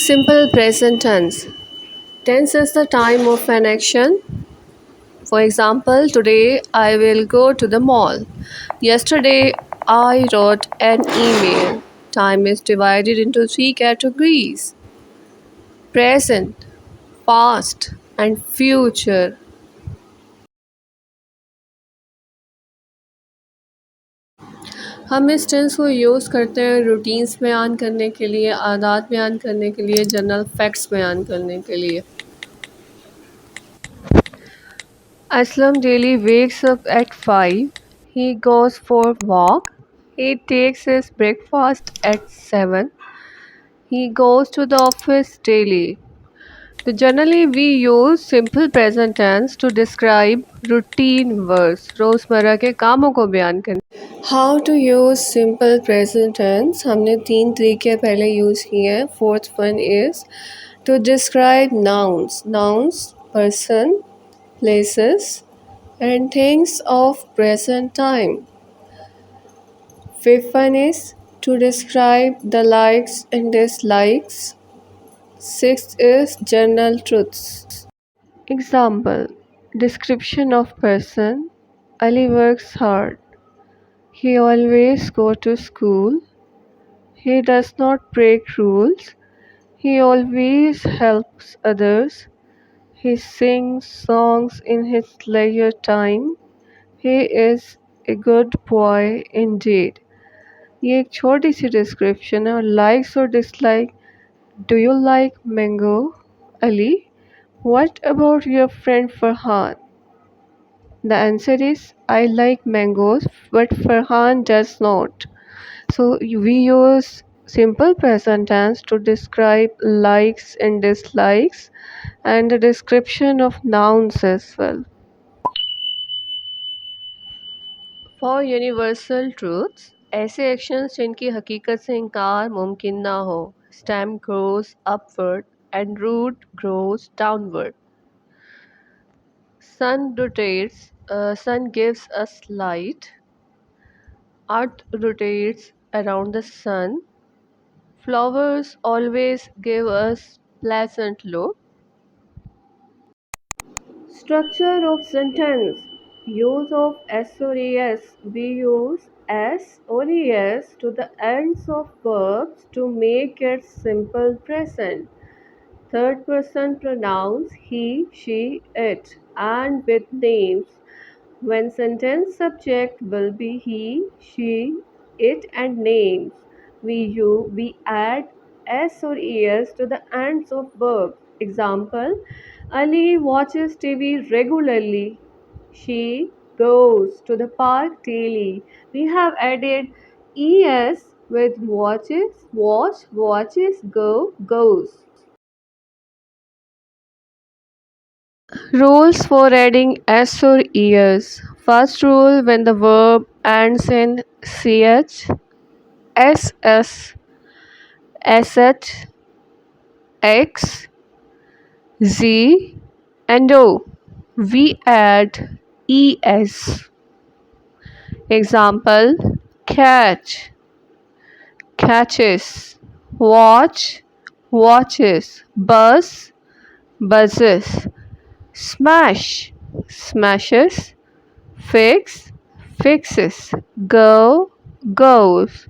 Simple present tense. Tense is the time of an action. For example, today I will go to the mall. Yesterday I wrote an email. Time is divided into three categories: present, past, and future. हम इस tense को use करते हैं routines बयान करने के लिए, आदात बयान करने के लिए, जनरल फैक्ट्स बयान करने के लिए। Aslam daily wakes up at 5. He goes for walk. He takes his breakfast at 7. He goes to the office daily. So generally we use simple present tense to describe routine words, रोज़मर्रा के कामों को बयान करने। How to use simple present tense? हमने 3 तरीके पहले use किए हैं. Fourth one is to describe nouns. Nouns, person, places, and things of present time. Fifth one is to describe the likes and dislikes. Sixth is general truths. Example: description of person. Ali works hard. He always go to school. He does not break rules. He always helps others. He sings songs in his leisure time. He is a good boy indeed. ये एक छोटी सी description है और likes और dislike. Do you like mango Ali? What about your friend Farhan? The answer is I like mangoes but Farhan does not. So we use simple present tense to describe likes and dislikes and the description of nouns as well. For universal truths, ऐसे actions जिनकी हकीकत से इनकार मुमकिन ना हो. Stem grows upward and root grows downward. Sun gives us light. Earth rotates around the sun. Flowers always give us pleasant look. Structure of sentence. Use of S or es. We use S or es to the ends of verbs to make it simple present. Third person pronouns he, she, it, and with names. When sentence subject will be he, she, it, and names, we add s or es to the ends of verbs. Example: Ali watches TV regularly. She goes to the park daily. We have added es with watches, watch, watches, go, goes. Rules for adding s or es. First rule: when the verb ends in ch, ss, sh, x, z, and o, we add es. Example: catch, catches, watch, watches, buzz, buzzes, smash, smashes, fix, fixes, go, goes.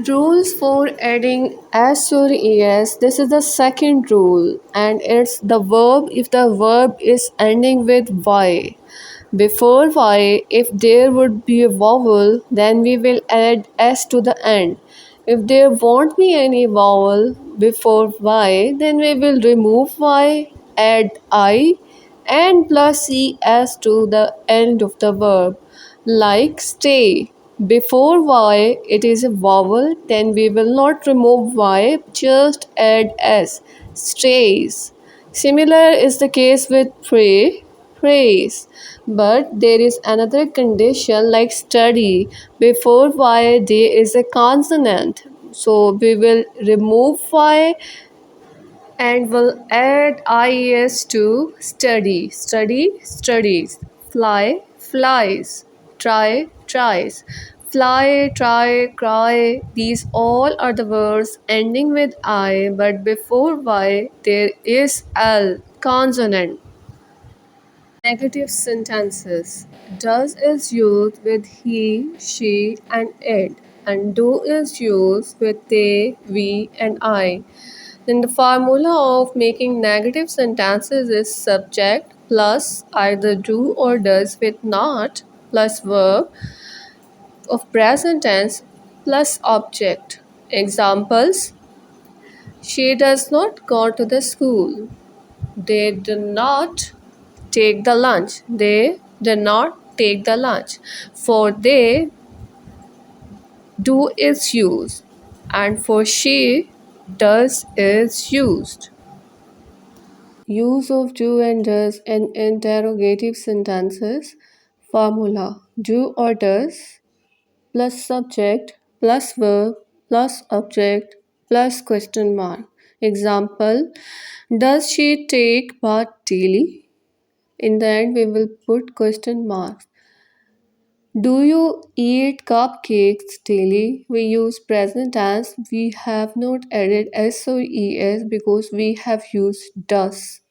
Rules for adding s or es. This is the second rule, and it's the verb if the verb is ending with y. Before y, if there would be a vowel, then we will add s to the end. If there won't be any vowel before y, then we will remove y, add I, and plus es to the end of the verb. Like stay. Before y it is a vowel, then we will not remove y, just add s. Stays. Similar is the case with pray, praise. But there is another condition like study. Before y there is a consonant. So we will remove y and will add is to study. Study, studies. Fly, flies. Try, tries. Fly, try, cry, these all are the words ending with I, but before Y there is L consonant. Negative sentences. Does is used with he, she, and it, and do is used with they, we, and I. Then the formula of making negative sentences is subject plus either do or does with not plus verb of present tense plus object. Examples: she does not go to the school. They do not take the lunch. They do not take the lunch. For they, do is used, and for she, does is used. Use of do and does in interrogative sentences. Formula: do or does plus subject plus verb plus object plus question mark. Example: does she take bath daily? In the end, we will put question marks. Do you eat cupcakes daily? We use present tense. We have not added s or es because we have used does.